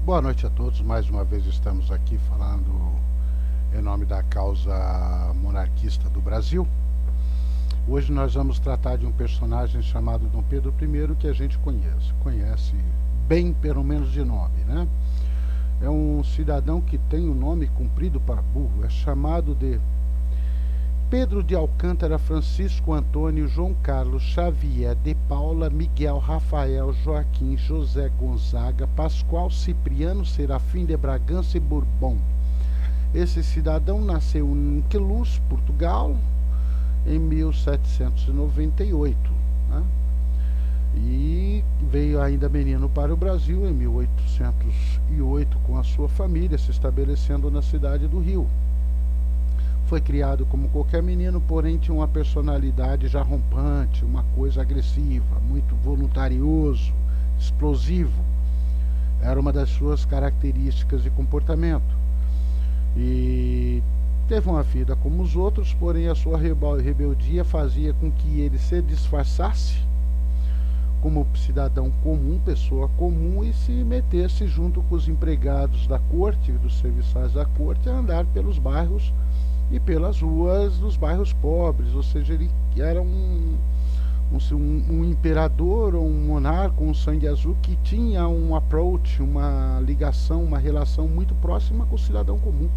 Boa noite a todos. Mais uma vez estamos aqui falando em nome da causa monarquista do Brasil. Hoje nós vamos tratar de um personagem chamado Dom Pedro I, que a gente conhece bem, pelo menos de nome, né? É um cidadão que tem um nome comprido para burro, é chamado de Pedro de Alcântara, Francisco Antônio, João Carlos, Xavier, de Paula, Miguel, Rafael, Joaquim, José Gonzaga, Pascoal, Cipriano, Serafim de Bragança e Bourbon. Esse cidadão nasceu em Queluz, Portugal, em 1798, né? E veio ainda menino para o Brasil em 1808 com a sua família, se estabelecendo na cidade do Rio. Foi criado como qualquer menino, porém tinha uma personalidade já rompante, uma coisa agressiva, muito voluntarioso, explosivo. Era uma das suas características de comportamento. E teve uma vida como os outros, porém a sua rebeldia fazia com que ele se disfarçasse como cidadão comum, pessoa comum, e se metesse junto com os empregados da corte, dos serviçais da corte, a andar pelos bairros e pelas ruas dos bairros pobres. Ou seja, ele era um imperador ou um monarca, um sangue azul, que tinha um approach, uma ligação, uma relação muito próxima com o cidadão comum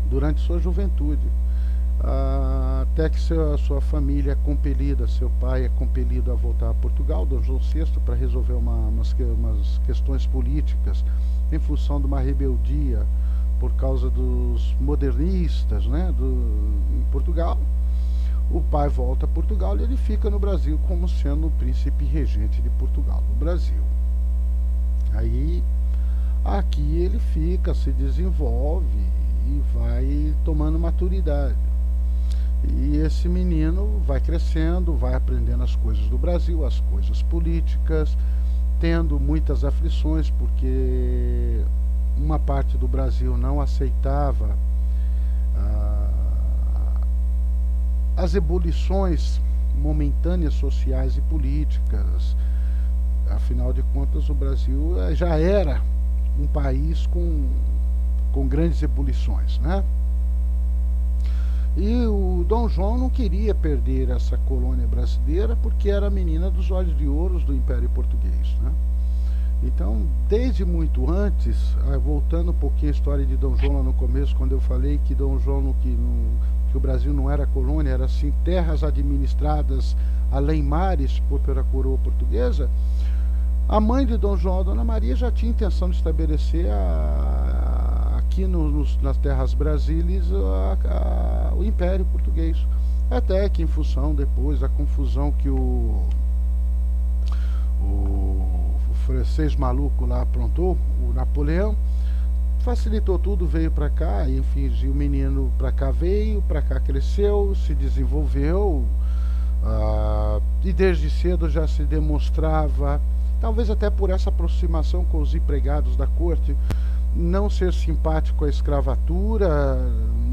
durante sua juventude, até que sua família é compelida, seu pai é compelido a voltar a Portugal, Dom João VI, para resolver umas questões políticas em função de uma rebeldia por causa dos modernistas, né, em Portugal. O pai volta a Portugal e ele fica no Brasil como sendo o príncipe regente de Portugal no Brasil. Aí, aqui ele fica, se desenvolve e vai tomando maturidade. E esse menino vai crescendo, vai aprendendo as coisas do Brasil, as coisas políticas, tendo muitas aflições, porque uma parte do Brasil não aceitava as ebulições momentâneas sociais e políticas. Afinal de contas, o Brasil já era um país com grandes ebulições, né? E o Dom João não queria perder essa colônia brasileira, porque era a menina dos olhos de ouro do Império Português, né? Então, desde muito antes, voltando um pouquinho a história de Dom João lá no começo, quando eu falei que Dom João que o Brasil não era colônia, era assim terras administradas além mares pela coroa portuguesa, a mãe de Dom João, a Dona Maria, já tinha intenção de estabelecer aqui nas terras brasileiras o Império Português. Até que, em função depois da confusão que o francês maluco lá aprontou, o Napoleão, facilitou tudo, veio para cá, enfim, o menino para cá veio, para cá cresceu, se desenvolveu, e desde cedo já se demonstrava, talvez até por essa aproximação com os empregados da corte, não ser simpático à escravatura,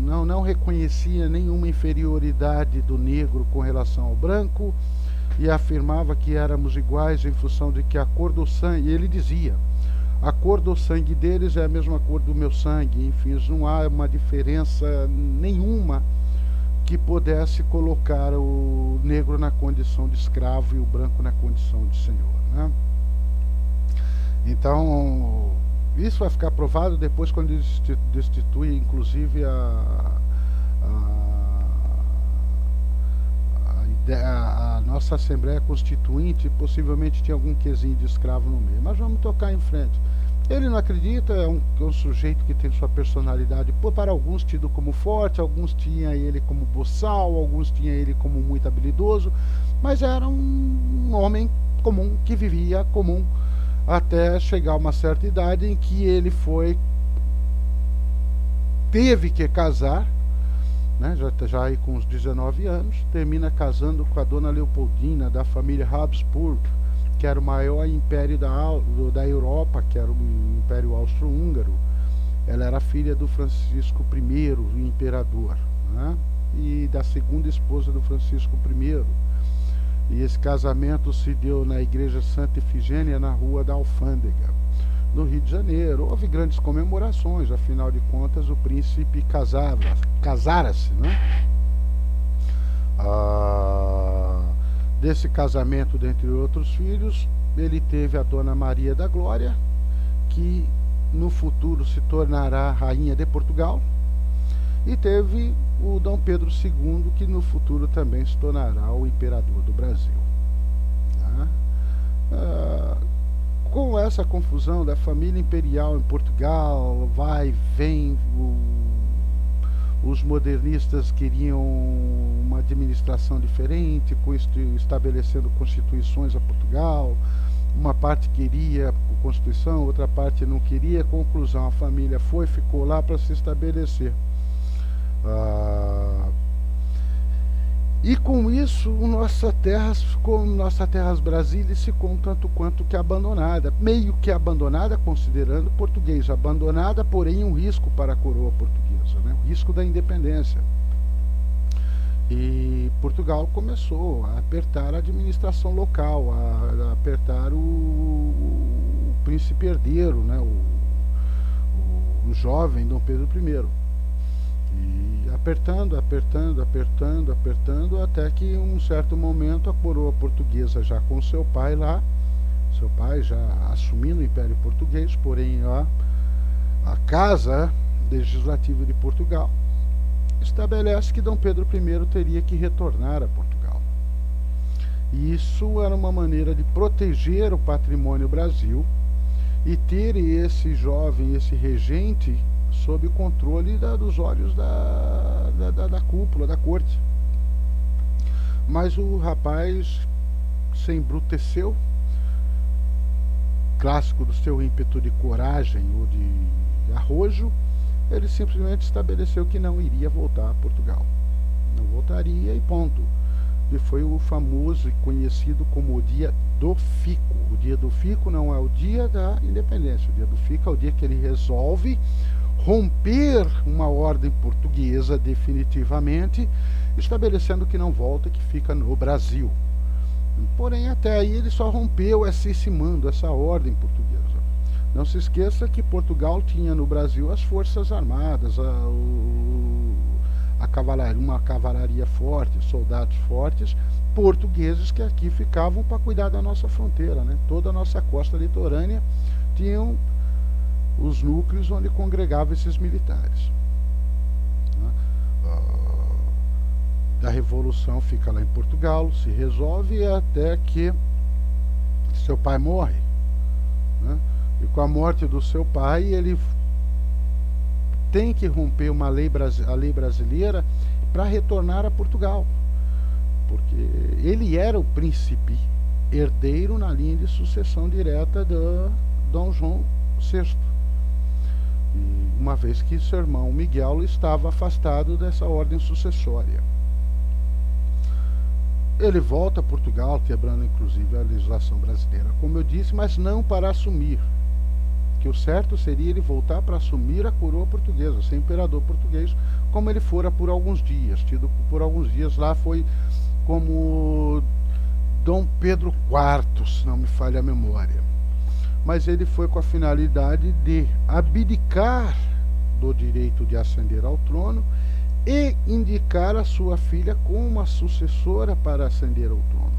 não reconhecia nenhuma inferioridade do negro com relação ao branco, e afirmava que éramos iguais em função de que a cor do sangue, ele dizia, a cor do sangue deles é a mesma cor do meu sangue, enfim, não há uma diferença nenhuma que pudesse colocar o negro na condição de escravo e o branco na condição de senhor, né? Então, isso vai ficar provado depois quando ele destitui, inclusive, a nossa Assembleia Constituinte. Possivelmente tinha algum quesinho de escravo no meio, mas vamos tocar em frente. Ele não acredita, é um sujeito que tem sua personalidade, para alguns tido como forte, alguns tinham ele como boçal, alguns tinham ele como muito habilidoso, mas era um homem comum, que vivia comum, até chegar a uma certa idade em que ele teve que casar, né, já aí com uns 19 anos, termina casando com a dona Leopoldina, da família Habsburg, que era o maior império da Europa, que era o Império Austro-Húngaro. Ela era filha do Francisco I, o imperador, né, e da segunda esposa do Francisco I. E esse casamento se deu na igreja Santa Efigênia, na rua da Alfândega. no Rio de Janeiro. Houve grandes comemorações, afinal de contas o príncipe casara-se, né? Desse casamento, dentre outros filhos, ele teve a Dona Maria da Glória, que no futuro se tornará rainha de Portugal, e teve o Dom Pedro II, que no futuro também se tornará o imperador do Brasil. Com essa confusão da família imperial em Portugal, vai e vem, os modernistas queriam uma administração diferente, estabelecendo constituições a Portugal. Uma parte queria a Constituição, outra parte não queria. Conclusão, a família ficou lá para se estabelecer. E com isso, nossa terras Brasília ficou um tanto quanto que abandonada, meio que abandonada, considerando português, abandonada, porém um risco para a coroa portuguesa, né? O risco da independência. E Portugal começou a apertar a administração local, a apertar o príncipe herdeiro, né? O jovem Dom Pedro I. E apertando, até que em um certo momento a coroa portuguesa, já com seu pai lá, seu pai já assumindo o Império Português, porém a Casa Legislativa de Portugal estabelece que Dom Pedro I teria que retornar a Portugal. E isso era uma maneira de proteger o patrimônio Brasil e ter esse jovem, esse regente, sob o controle dos olhos da cúpula, da corte. Mas o rapaz se embruteceu, clássico do seu ímpeto de coragem ou de arrojo. Ele simplesmente estabeleceu que não iria voltar a Portugal. Não voltaria e ponto. E foi o famoso e conhecido como o dia do fico. O dia do fico não é o dia da independência. O dia do fico é o dia que ele resolve romper uma ordem portuguesa definitivamente, estabelecendo que não volta, que fica no Brasil. Porém, até aí ele só rompeu esse mando, essa ordem portuguesa. Não se esqueça que Portugal tinha no Brasil as forças armadas, uma cavalaria forte, soldados fortes, portugueses que aqui ficavam para cuidar da nossa fronteira, né? Toda a nossa costa litorânea tinham os núcleos onde congregavam esses militares. A Revolução fica lá em Portugal, se resolve até que seu pai morre, né? E com a morte do seu pai, ele tem que romper a lei brasileira para retornar a Portugal, porque ele era o príncipe herdeiro na linha de sucessão direta de Dom João VI. E uma vez que seu irmão Miguel estava afastado dessa ordem sucessória. Ele volta a Portugal, quebrando inclusive a legislação brasileira, como eu disse, mas não para assumir. Que o certo seria ele voltar para assumir a coroa portuguesa, ser imperador português, como ele fora por alguns dias. Tido por alguns dias lá foi como Dom Pedro IV, se não me falha a memória. Mas ele foi com a finalidade de abdicar do direito de ascender ao trono e indicar a sua filha como uma sucessora para ascender ao trono.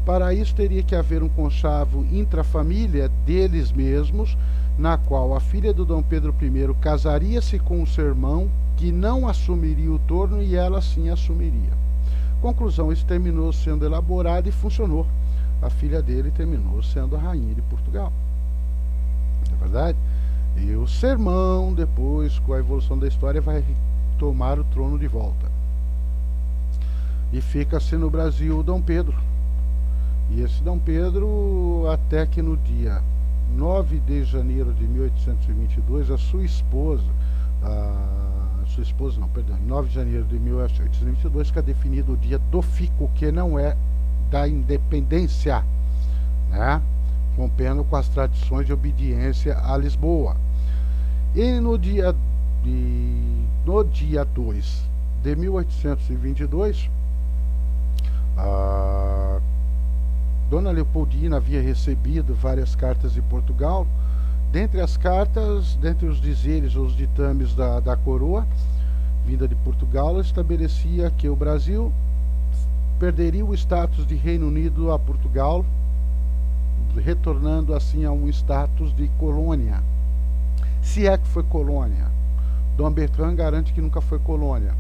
Para isso teria que haver um conchavo intrafamília deles mesmos, na qual a filha do Dom Pedro I casaria-se com o seu irmão, que não assumiria o trono e ela sim assumiria. Conclusão, isso terminou sendo elaborado e funcionou. A filha dele terminou sendo a rainha de Portugal. Não é verdade? E o seu irmão, depois, com a evolução da história, vai tomar o trono de volta. E fica-se no Brasil o Dom Pedro. E esse Dom Pedro, até que no dia 9 de janeiro de 1822, a sua esposa, em 9 de janeiro de 1822, fica definido o dia do fico, que não é da independência, né? Rompendo com as tradições de obediência a Lisboa. E no dia 2 de 1822, Dona Leopoldina havia recebido várias cartas de Portugal Dentre as cartas, dentre os dizeres, os ditames da coroa, vinda de Portugal, estabelecia que o Brasil perderia o status de Reino Unido a Portugal, retornando assim a um status de colônia. Se é que foi colônia. Dom Bertrand garante que nunca foi colônia.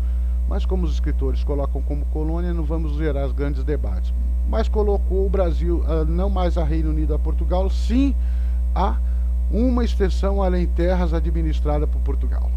Mas como os escritores colocam como colônia, não vamos gerar grandes debates. Mas colocou o Brasil não mais a Reino Unido a Portugal, sim a uma extensão além terras administrada por Portugal.